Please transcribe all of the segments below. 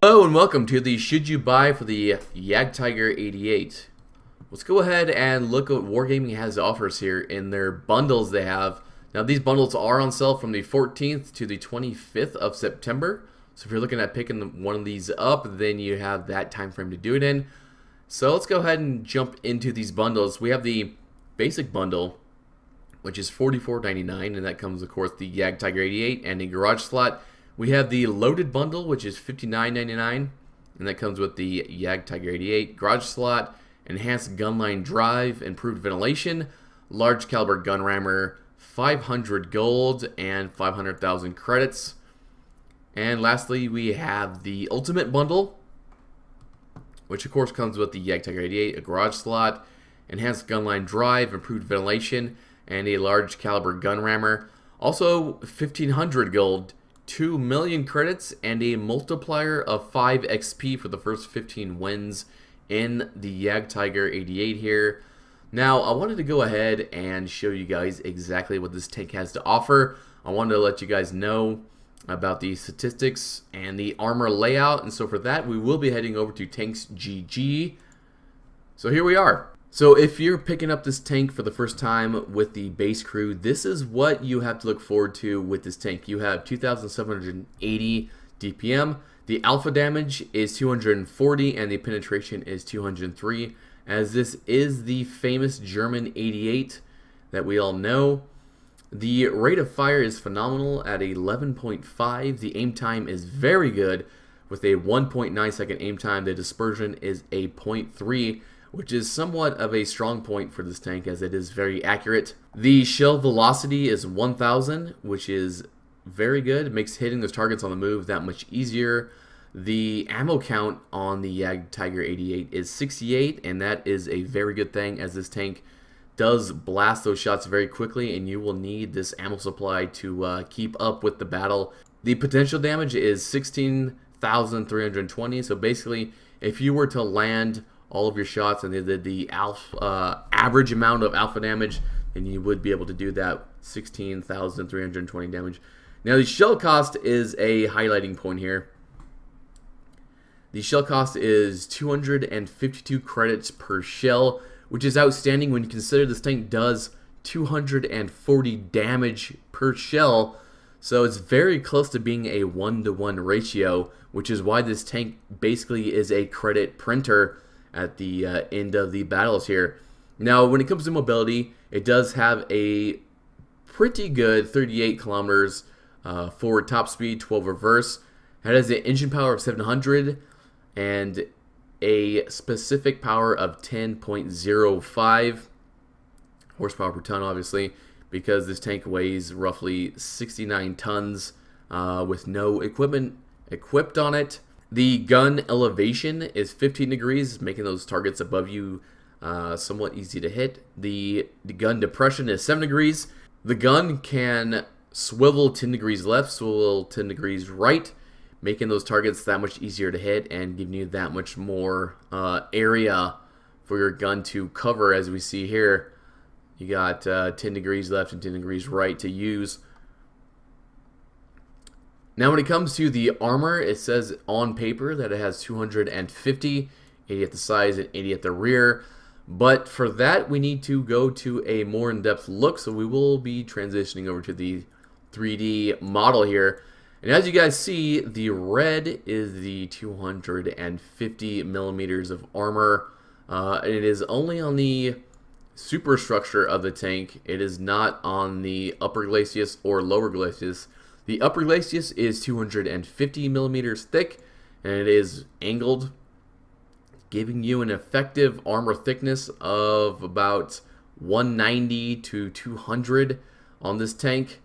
Hello and welcome to the Should You Buy for the Jagdtiger 88. Let's go ahead and look at what Wargaming has to offer us here in their bundles they have. Now these bundles are on sale from the 14th to the 25th of September. So if you're looking at picking one of these up, then you have that time frame to do it in. So let's go ahead and jump into these bundles. We have the basic bundle, which is $44.99, and that comes, of course, the Jagdtiger 88 and a garage slot. We have the loaded bundle, which is $59.99, and that comes with the Jagdtiger 88 garage slot, enhanced gunline drive, improved ventilation, large caliber gun rammer, 500 gold, and 500,000 credits. And lastly, we have the ultimate bundle, which of course comes with the Jagdtiger 88, a garage slot, enhanced gunline drive, improved ventilation, and a large caliber gun rammer. Also, 1,500 gold, 2 million credits, and a multiplier of 5 XP for the first 15 wins in the Jagdtiger 88 here. Now, I wanted to go ahead and show you guys exactly what this tank has to offer. I wanted to let you guys know about the statistics and the armor layout, and so for that, we will be heading over to Tanks GG. So here we are. So if you're picking up this tank for the first time with the base crew, this is what you have to look forward to with this tank. You have 2,780 DPM. The alpha damage is 240 and the penetration is 203, as this is the famous German 88 that we all know. The rate of fire is phenomenal at 11.5. The aim time is very good with a 1.9 second aim time. The dispersion is a 0.3, which is somewhat of a strong point for this tank as it is very accurate. The shell velocity is 1,000, which is very good. It makes hitting those targets on the move that much easier. The ammo count on the Jagdtiger 88 is 68, and that is a very good thing as this tank does blast those shots very quickly, and you will need this ammo supply to keep up with the battle. The potential damage is 16,320, so basically if you were to land all of your shots and they did the average amount of alpha damage, then you would be able to do that 16,320 damage. Now the shell cost is a highlighting point here. The shell cost is 252 credits per shell, which is outstanding when you consider this tank does 240 damage per shell. So it's very close to being a 1-to-1 ratio, which is why this tank basically is a credit printer at the end of the battles here. Now, when it comes to mobility, it does have a pretty good 38 kilometers forward top speed, 12 reverse. It has an engine power of 700 and a specific power of 10.05 horsepower per ton, obviously, because this tank weighs roughly 69 tons with no equipment equipped on it. The gun elevation is 15 degrees, making those targets above you somewhat easy to hit. The gun depression is 7 degrees. The gun can swivel 10 degrees left, swivel 10 degrees right, making those targets that much easier to hit and giving you that much more area for your gun to cover. As we see here, you got 10 degrees left and 10 degrees right to use. Now when it comes to the armor, it says on paper that it has 250, 80 at the sides and 80 at the rear. But for that, we need to go to a more in-depth look, so we will be transitioning over to the 3D model here. And as you guys see, the red is the 250 millimeters of armor. And it is only on the superstructure of the tank. It is not on the upper glacis or lower glacis. The upper glacis is 250 millimeters thick, and it is angled, giving you an effective armor thickness of about 190 to 200 on this tank.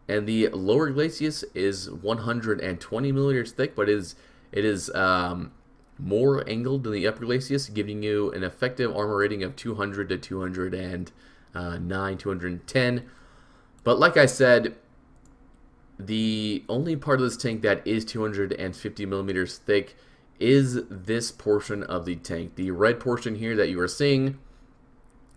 And the lower glacis is 120 millimeters thick, but it is more angled than the upper glacis, giving you an effective armor rating of 200 to 209, 210. But like I said, the only part of this tank that is 250 millimeters thick is this portion of the tank. The red portion here that you are seeing,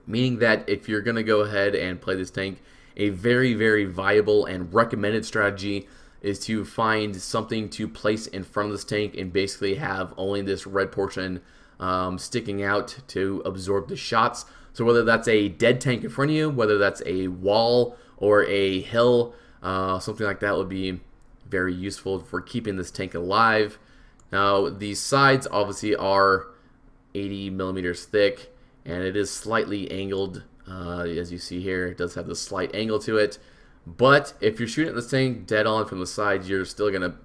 meaning that if you're going to go ahead and play this tank, a very, very viable and recommended strategy is to find something to place in front of this tank and basically have only this red portion sticking out to absorb the shots. So whether that's a dead tank in front of you, whether that's a wall or a hill, something like that would be very useful for keeping this tank alive. Now, these sides obviously are 80 millimeters thick, and it is slightly angled. As you see here, it does have this slight angle to it. But if you're shooting at this tank dead on from the sides, you're still going to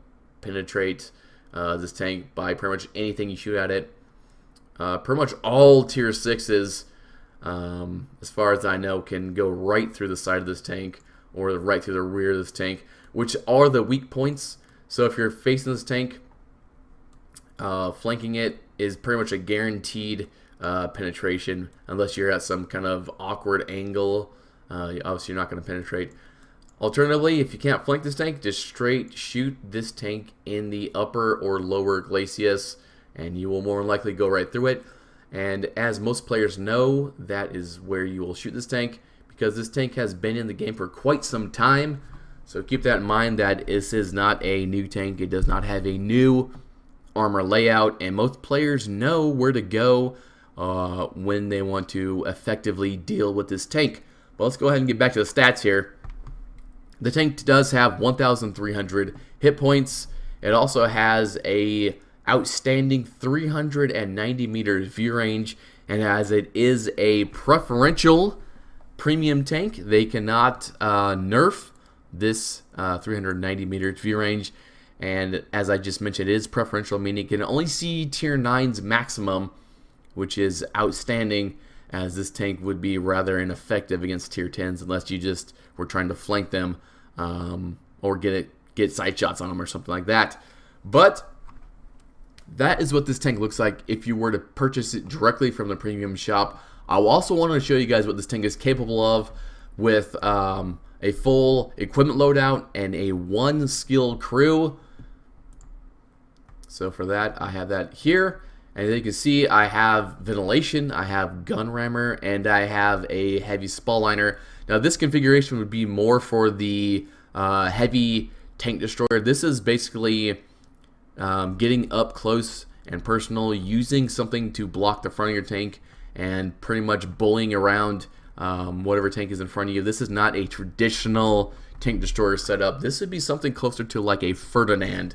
penetrate this tank by pretty much anything you shoot at it. Pretty much all tier 6s, as far as I know, can go right through the side of this tank or right through the rear of this tank, which are the weak points. So if you're facing this tank, flanking it is pretty much a guaranteed penetration, unless you're at some kind of awkward angle. Obviously, you're not going to penetrate. Alternatively, if you can't flank this tank, just straight shoot this tank in the upper or lower glacis, and you will more than likely go right through it. And as most players know, that is where you will shoot this tank, because this tank has been in the game for quite some time. So keep that in mind, that this is not a new tank. It does not have a new armor layout, and most players know where to go when they want to effectively deal with this tank. But let's go ahead and get back to the stats here. The tank does have 1,300 hit points. It also has a outstanding 390 meters view range, and as it is a preferential premium tank, they cannot nerf this 390 meters view range. And as I just mentioned, it is preferential, meaning it can only see tier 9's maximum, which is outstanding, as this tank would be rather ineffective against tier 10s unless you just were trying to flank them or get side shots on them or something like that. But that is what this tank looks like if you were to purchase it directly from the premium shop. I also want to show you guys what this tank is capable of with a full equipment loadout and a 1 skill crew. So for that, I have that here. And as you can see, I have ventilation, I have gun rammer, and I have a heavy spall liner. Now this configuration would be more for the heavy tank destroyer. This is basically getting up close and personal, using something to block the front of your tank, and pretty much bullying around whatever tank is in front of you. This is not a traditional tank destroyer setup. This would be something closer to like a Ferdinand.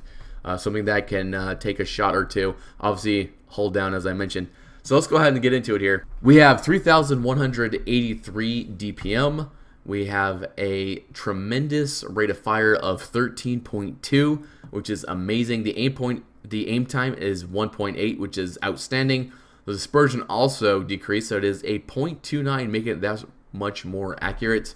Something that can take a shot or two. Obviously, hold down as I mentioned. So let's go ahead and get into it here. We have 3,183 DPM. We have a tremendous rate of fire of 13.2, which is amazing. The aim time is 1.8, which is outstanding. The dispersion also decreased, so it is a 0.29, making it that much more accurate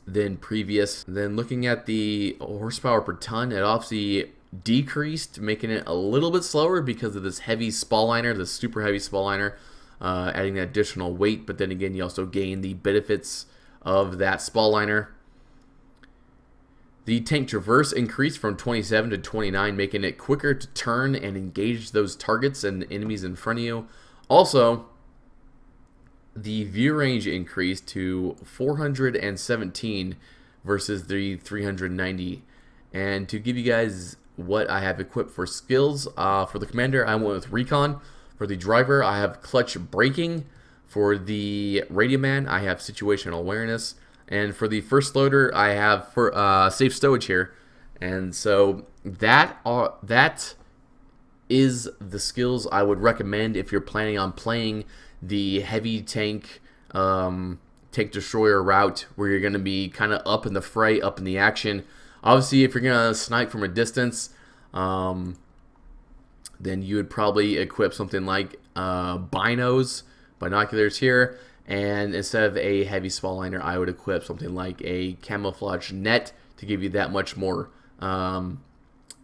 than previous. Then looking at the horsepower per ton, it obviously decreased, making it a little bit slower because of this heavy spall liner, the super heavy spall liner, adding that additional weight. But then again, you also gain the benefits of that spall liner. The tank traverse increased from 27 to 29, making it quicker to turn and engage those targets and enemies in front of you. Also, the view range increased to 417 versus the 390. And to give you guys what I have equipped for skills, for the commander, I went with recon. For the driver, I have clutch braking. For the radio man, I have situational awareness. And for the first loader, I have safe stowage here. And so that is the skills I would recommend if you're planning on playing the heavy tank tank destroyer route, where you're going to be kind of up in the fray, up in the action. Obviously, if you're going to snipe from a distance, then you would probably equip something like binoculars here, and instead of a heavy spall liner, I would equip something like a camouflage net to give you that much more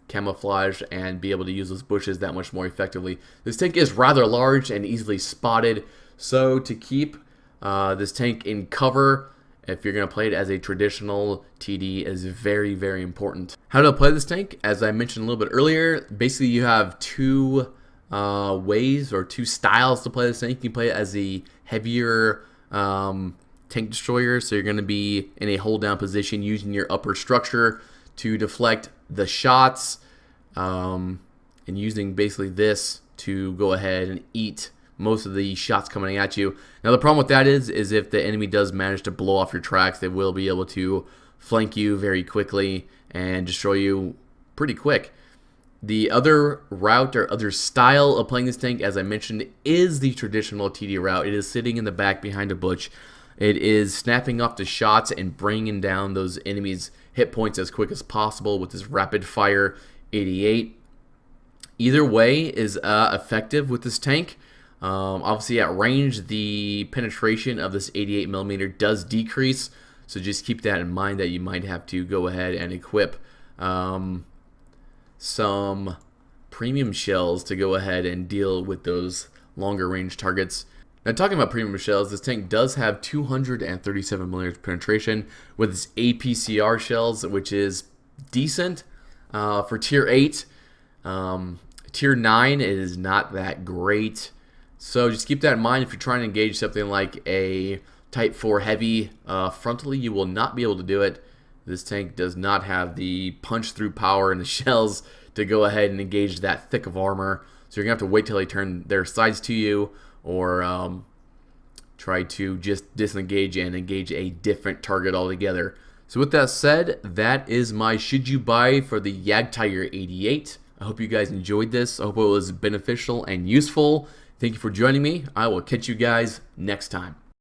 camouflage and be able to use those bushes that much more effectively. This tank is rather large and easily spotted, so to keep this tank in cover, if you're going to play it as a traditional TD, is very, very important. How to play this tank? As I mentioned a little bit earlier, basically you have two ways or two styles to play this tank. You can play it as the heavier tank destroyer, so you're going to be in a hold down position using your upper structure to deflect the shots, and using basically this to go ahead and eat most of the shots coming at you. Now the problem with that is if the enemy does manage to blow off your tracks, they will be able to flank you very quickly and destroy you pretty quick. The other route or other style of playing this tank, as I mentioned, is the traditional TD route. It is sitting in the back behind a bush. It is snapping off the shots and bringing down those enemies' hit points as quick as possible with this rapid fire 88. Either way is effective with this tank. Obviously at range, the penetration of this 88mm does decrease, so just keep that in mind that you might have to go ahead and equip some premium shells to go ahead and deal with those longer range targets. Now talking about premium shells, this tank does have 237mm penetration with its APCR shells, which is decent for tier 8. Tier 9 it is not that great, so just keep that in mind. If you're trying to engage something like a Type 4 heavy frontally, you will not be able to do it. This tank does not have the punch through power in the shells to go ahead and engage that thick of armor, so you're gonna have to wait till they turn their sides to you, or try to just disengage and engage a different target altogether. So with that said, that is my should you buy for the Jagdtiger 88. I hope you guys enjoyed this. I hope it was beneficial and useful. Thank you for joining me. I will catch you guys next time.